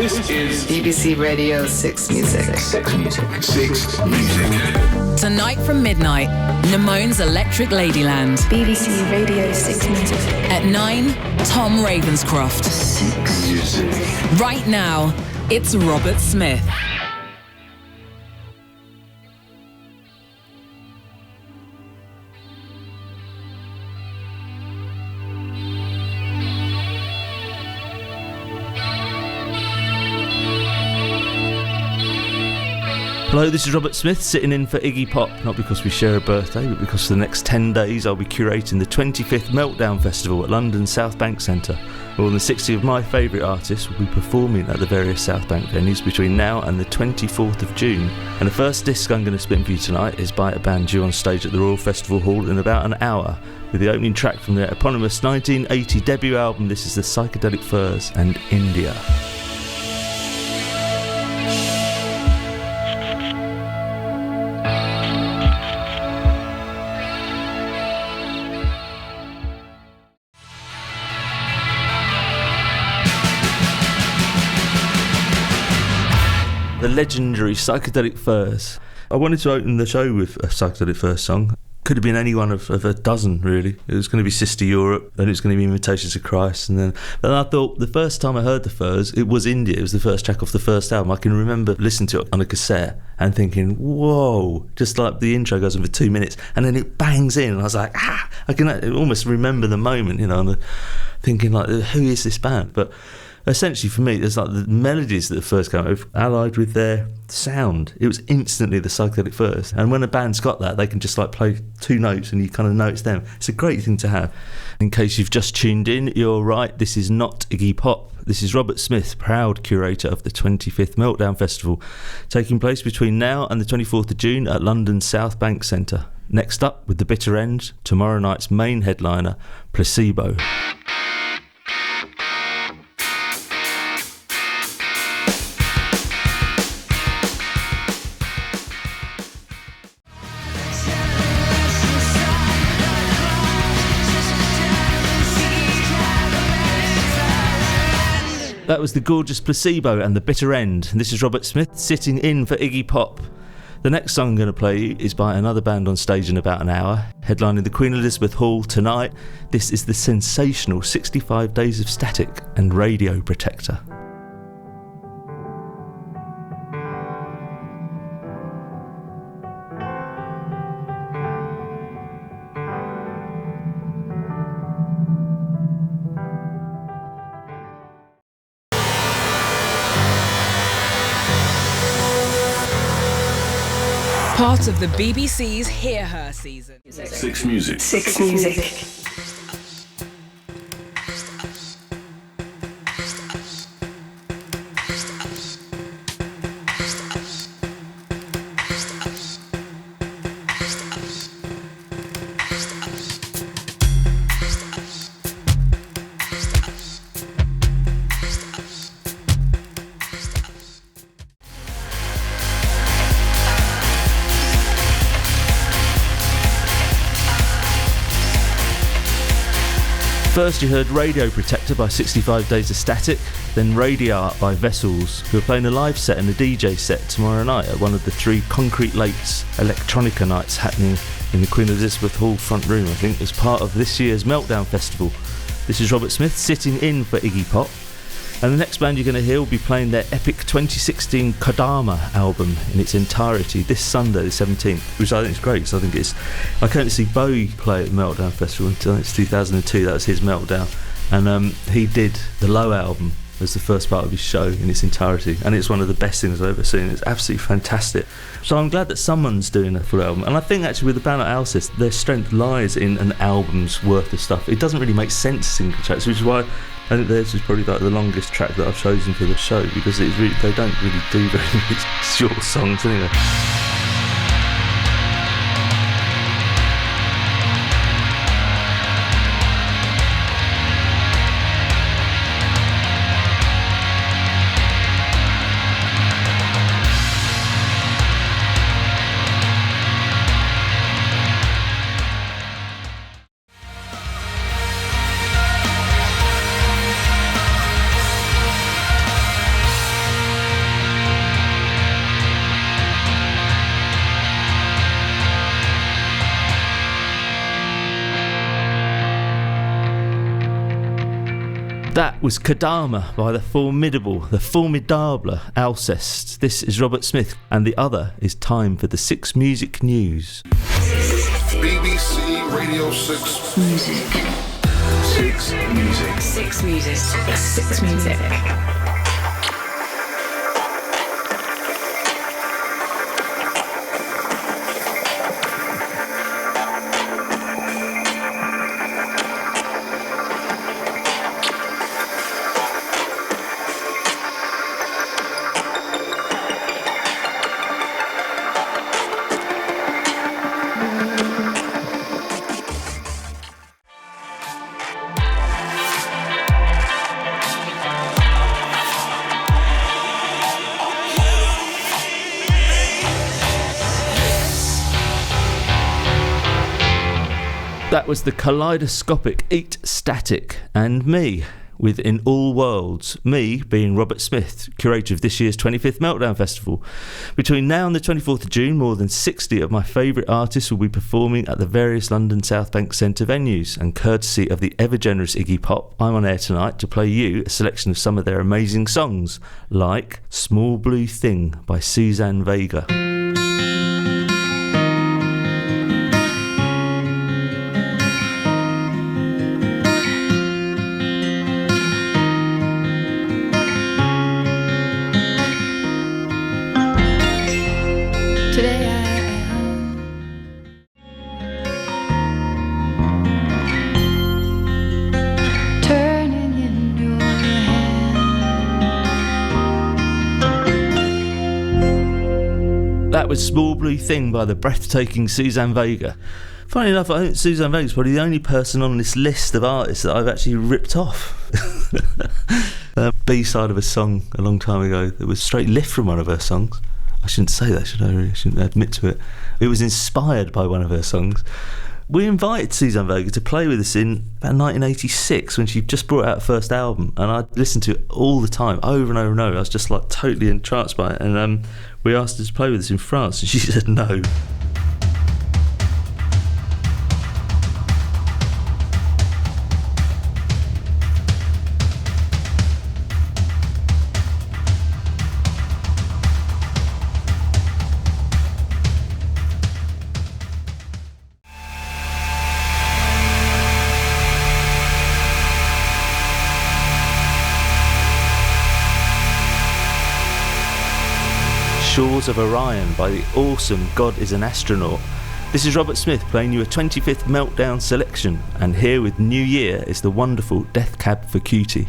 This is BBC Radio 6 Music. 6 Music. 6 Music. Tonight from midnight, Nemone's Electric Ladyland. BBC Radio 6 Music. At 9, Tom Ravenscroft. 6 Music. Right now, it's Robert Smith. Hello, this is Robert Smith, sitting in for Iggy Pop, not because we share a birthday, but because for the next 10 days I'll be curating the 25th Meltdown Festival at London's South Bank Centre. More than 60 of my favourite artists will be performing at the various South Bank venues between now and the 24th of June. And the first disc I'm going to spin for you tonight is by a band due on stage at the Royal Festival Hall in about an hour, with the opening track from their eponymous 1980 debut album. This is the Psychedelic Furs and India. The legendary Psychedelic Furs. I wanted to open the show with a Psychedelic Furs song. Could have been any one of a dozen, really. It was going to be Sister Europe, then it was going to be Invitations to Christ, but then I thought the first time I heard the Furs, it was India. It was the first track off the first album. I can remember listening to it on a cassette and thinking, whoa, just like the intro goes on for 2 minutes and then it bangs in and I was like, I can almost remember the moment, and thinking like, who is this band? But essentially for me, there's like the melodies that the Furs came out with, allied with their sound. It was instantly the Psychedelic Furs. And when a band's got that, they can just like play two notes and you kind of know it's them. It's a great thing to have. In case you've just tuned in, you're right, this is not Iggy Pop. This is Robert Smith, proud curator of the 25th Meltdown Festival, taking place between now and the 24th of June at London's South Bank Centre. Next up, with the bitter end, tomorrow night's main headliner, Placebo. That was the gorgeous Placebo and the bitter end. And this is Robert Smith sitting in for Iggy Pop. The next song I'm going to play is by another band on stage in about an hour, headlining the Queen Elizabeth Hall tonight. This is the sensational 65 Days of Static and Radio Protector. Part of the BBC's Hear Her season. 6 Music. 6 Music. First you heard Radio Protector by 65 Days of Static, then Radiart by Vessels, who are playing a live set and a DJ set tomorrow night at one of the 3 Concrete Lakes Electronica nights happening in the Queen Elizabeth Hall front room, I think, as part of this year's Meltdown Festival. This is Robert Smith sitting in for Iggy Pop. And the next band you're going to hear will be playing their epic 2016 Kodama album in its entirety this Sunday, the 17th, which I think is great, because I can't see Bowie play at the Meltdown Festival until it's 2002. That was his Meltdown, and he did the Low album as the first part of his show in its entirety, and it's one of the best things I've ever seen. It's absolutely fantastic. So I'm glad that someone's doing a full album, and I think actually with the band like Alcest, their strength lies in an album's worth of stuff. It doesn't really make sense single tracks, which is why I think theirs is probably like the longest track that I've chosen for the show, because it's really, they don't really do very many short songs anyway. That was Kodama by the formidable, the formidable Alcest. This is Robert Smith, and the other is time for the 6 Music News. BBC Radio 6 Music. 6 Music. 6 Music. 6 Music. That was the kaleidoscopic Eat Static and me with In All Worlds, me being Robert Smith, curator of this year's 25th Meltdown Festival. Between now and the 24th of June, more than 60 of my favourite artists will be performing at the various London South Bank Centre venues, and courtesy of the ever-generous Iggy Pop, I'm on air tonight to play you a selection of some of their amazing songs, like Small Blue Thing by Suzanne Vega. That was Small Blue Thing by the breathtaking Suzanne Vega. Funny enough, I think Suzanne Vega's probably the only person on this list of artists that I've actually ripped off. A B-side of a song a long time ago that was straight lift from one of her songs. I shouldn't say that, should I? I shouldn't admit to it. It was inspired by one of her songs. We invited Suzanne Vega to play with us in about 1986 when she just brought out her first album, and I listened to it all the time, over and over and over. I was just like totally entranced by it, and we asked her to play with us in France, and she said no. Shores of Orion by the awesome God is an Astronaut. This is Robert Smith playing you a 25th Meltdown selection, and here with New Year is the wonderful Death Cab for Cutie.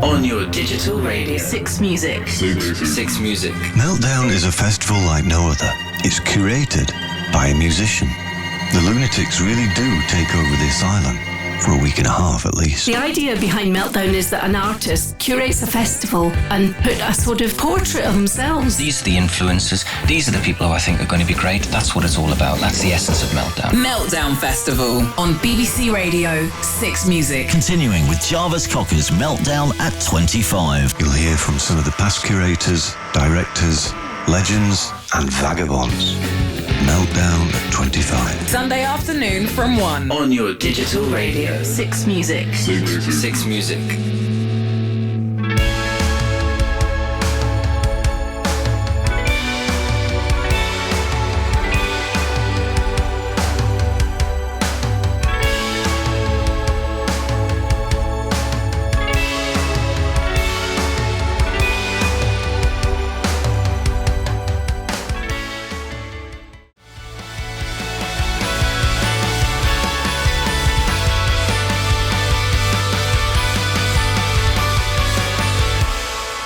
On your digital radio. 6 Music. 6 Music. Meltdown is a festival like no other. It's curated by a musician. The Lunatics really do take over this island. For a week and a half at least. The idea behind Meltdown is that an artist curates a festival and put a sort of portrait of themselves. These are the influences. These are the people who I think are going to be great. That's what it's all about. That's the essence of Meltdown. Meltdown Festival on BBC Radio 6 Music. Continuing with Jarvis Cocker's Meltdown at 25. You'll hear from some of the past curators, directors, legends and vagabonds. Meltdown at 25. Sunday afternoon from 1. On your digital radio. 6 Music. 6 Music.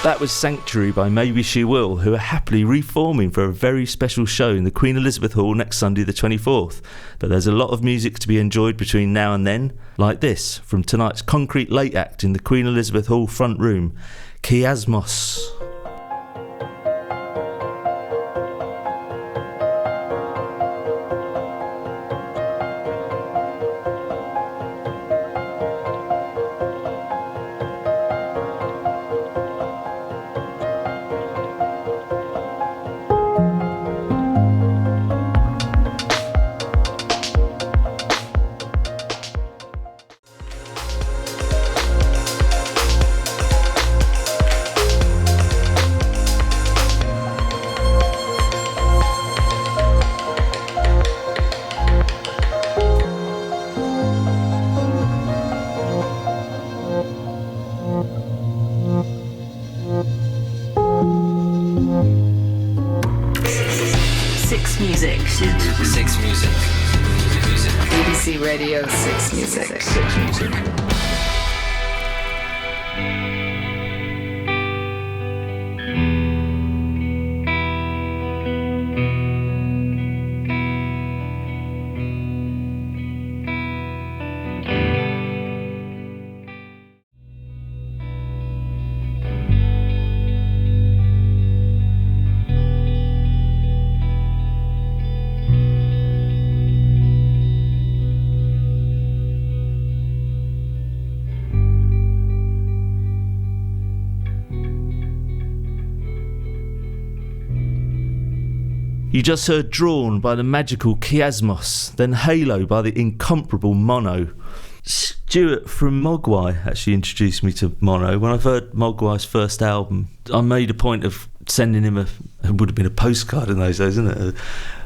That was Sanctuary by Maybeshewill, who are happily reforming for a very special show in the Queen Elizabeth Hall next Sunday the 24th. But there's a lot of music to be enjoyed between now and then, like this, from tonight's Concrete Late Act in the Queen Elizabeth Hall front room, Kiasmos. BBC Radio 6 Music. You just heard Drawn by the magical Kiasmos, then Halo by the incomparable Mono. Stuart from Mogwai actually introduced me to Mono. When I've heard Mogwai's first album, I made a point of sending him it would have been a postcard in those days, isn't it?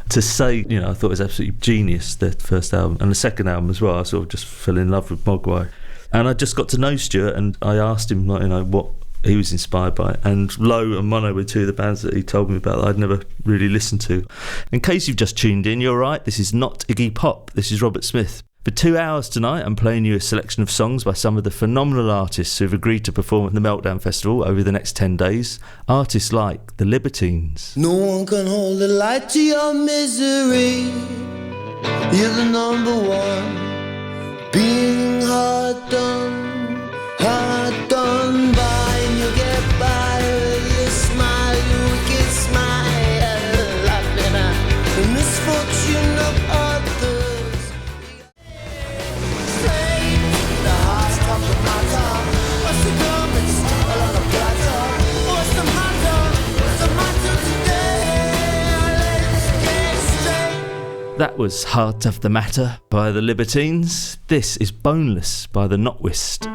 To say, I thought it was absolutely genius, their first album. And the second album as well, I sort of just fell in love with Mogwai. And I just got to know Stuart, and I asked him, what he was inspired by, and Low and Mono were two of the bands that he told me about that I'd never really listened to. In case you've just tuned in, you're right, this is not Iggy Pop, this is Robert Smith. For 2 hours tonight, I'm playing you a selection of songs by some of the phenomenal artists who've agreed to perform at the Meltdown Festival over the next 10 days. Artists like the Libertines. No one can hold the light to your misery. You're the number one. Being hard done by. You get by with your smile, you wicked smile, laughing at the misfortune of others. Say the heart's top of my tongue. What's the comments along the plaza? What's the matter today? Let's get straight. That was Heart of the Matter by the Libertines. This is Boneless by the Notwist.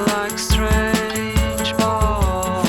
Like strange boys.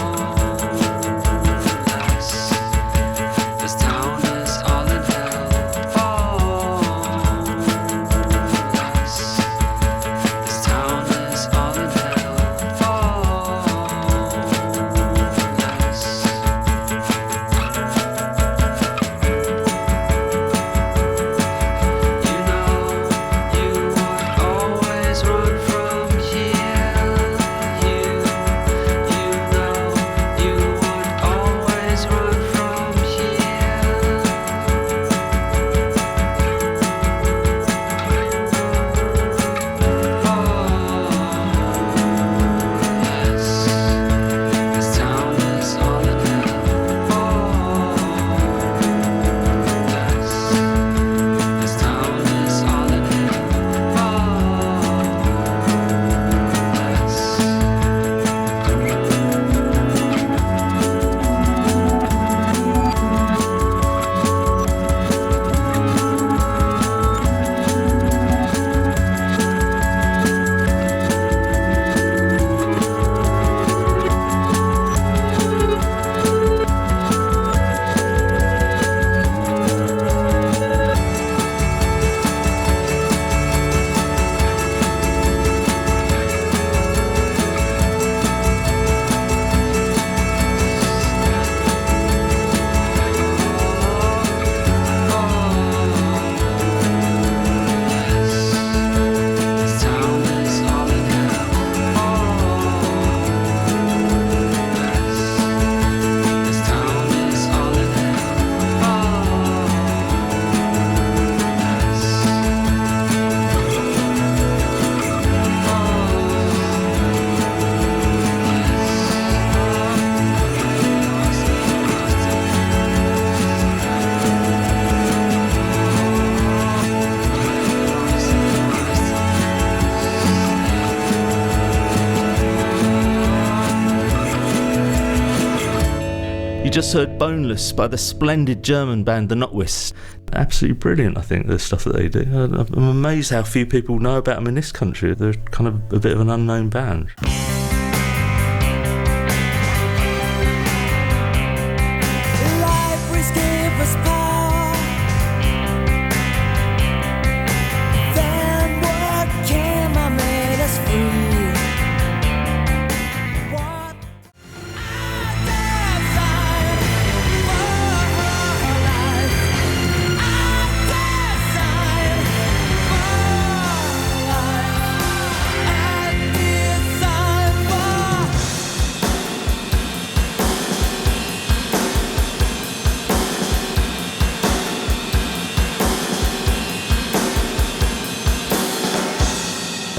just heard Boneless by the splendid German band the Notwist. Absolutely brilliant, I think, the stuff that they do. I'm amazed how few people know about them in this country. They're kind of a bit of an unknown band.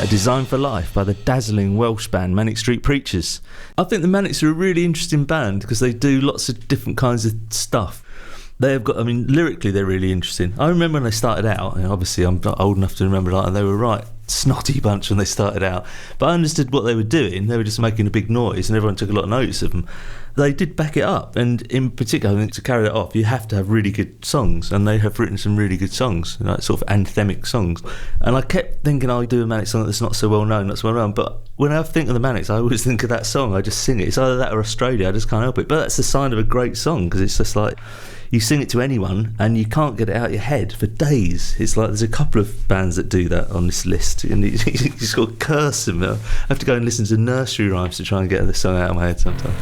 Designed for Life by the dazzling Welsh band Manic Street Preachers. I think the Manics are a really interesting band because they do lots of different kinds of stuff. They've got, I mean, lyrically they're really interesting. I remember when they started out, and obviously I'm not old enough to remember that, and they were right snotty bunch when they started out, but I understood what they were doing. They were just making a big noise and everyone took a lot of notice of them. They did back it up, and in particular I think to carry that off you have to have really good songs, and they have written some really good songs, like sort of anthemic songs. And I kept thinking I'll do a Manic song that's not so well known, but when I think of the Manics I always think of that song. I just sing it. It's either that or Australia, I just can't help it. But that's the sign of a great song, because it's just like you sing it to anyone and you can't get it out of your head for days. It's like there's a couple of bands that do that on this list, and you just got to curse them. I have to go and listen to nursery rhymes to try and get the song out of my head sometimes.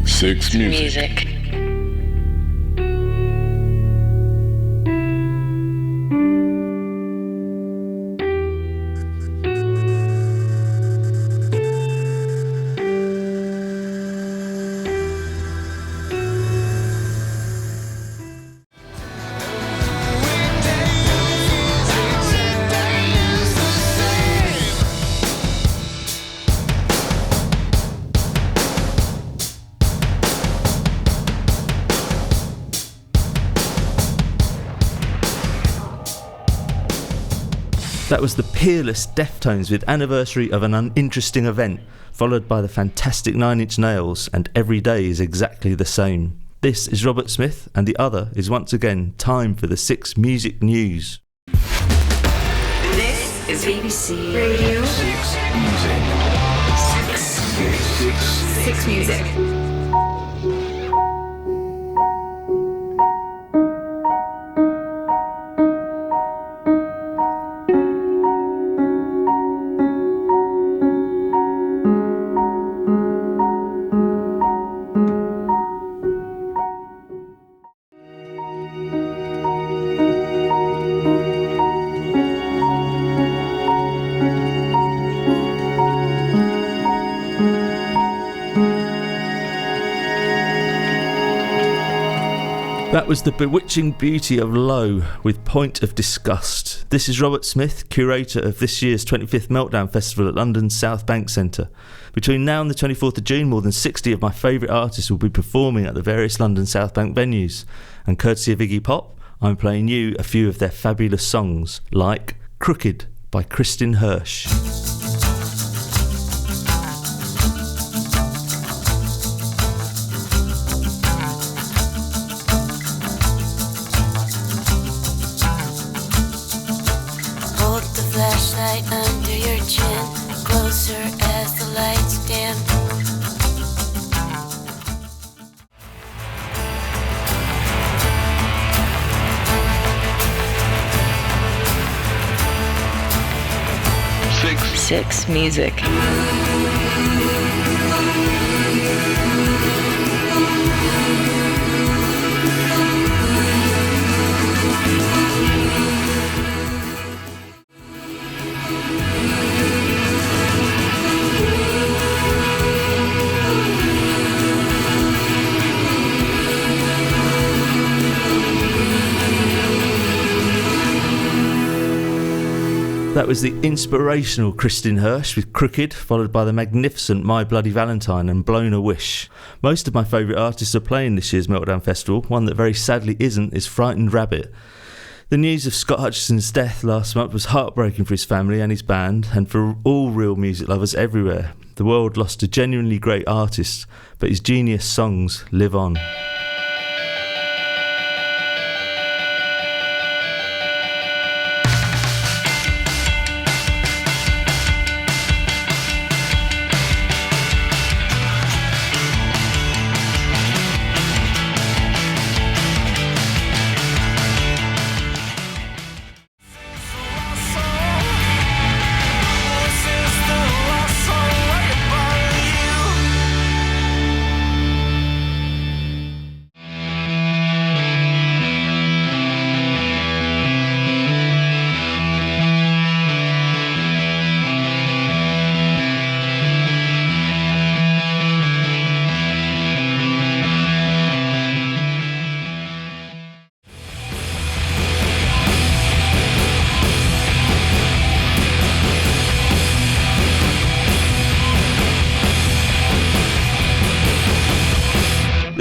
Six Music. That was the peerless Deftones with Anniversary of an Uninteresting Event, followed by the fantastic 9 Inch Nails and Every Day is Exactly the Same. This is Robert Smith, and the other is once again time for the 6 Music News. This is BBC Radio 6 Music. 6 Music. That was the bewitching beauty of Low with Point of Disgust. This is Robert Smith, curator of this year's 25th Meltdown Festival at London's South Bank Centre. Between now and the 24th of June, more than 60 of my favourite artists will be performing at the various London South Bank venues. And courtesy of Iggy Pop, I'm playing you a few of their fabulous songs, like Crooked by Kristin Hersh. Under your chin, closer as the lights dim. Six Music. That was the inspirational Kristin Hersh with Crooked, followed by the magnificent My Bloody Valentine and Blown a Wish. Most of my favourite artists are playing this year's Meltdown Festival. One that very sadly isn't is Frightened Rabbit. The news of Scott Hutchison's death last month was heartbreaking for his family and his band, and for all real music lovers everywhere. The world lost a genuinely great artist, but his genius songs live on.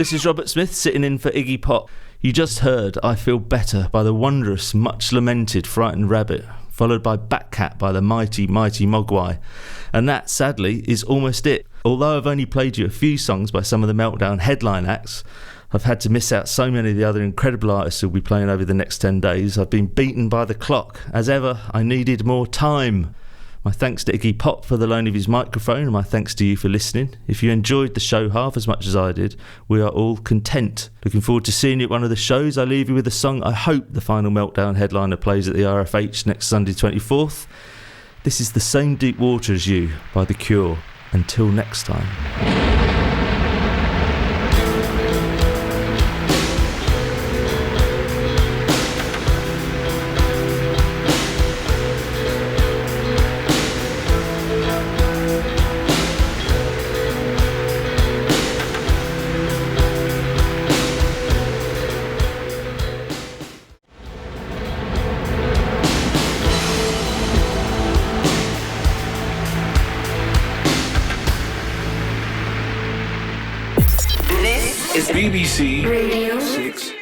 This is Robert Smith sitting in for Iggy Pop. You just heard I Feel Better by the wondrous, much lamented Frightened Rabbit, followed by Batcat by the mighty, mighty Mogwai. And that, sadly, is almost it. Although I've only played you a few songs by some of the Meltdown headline acts, I've had to miss out so many of the other incredible artists who'll be playing over the next 10 days. I've been beaten by the clock. As ever, I needed more time. My thanks to Iggy Pop for the loan of his microphone, and my thanks to you for listening. If you enjoyed the show half as much as I did, we are all content. Looking forward to seeing you at one of the shows. I leave you with a song I hope the final Meltdown headliner plays at the RFH next Sunday 24th. This is The Same Deep Water as You by The Cure. Until next time. BBC Radio 6.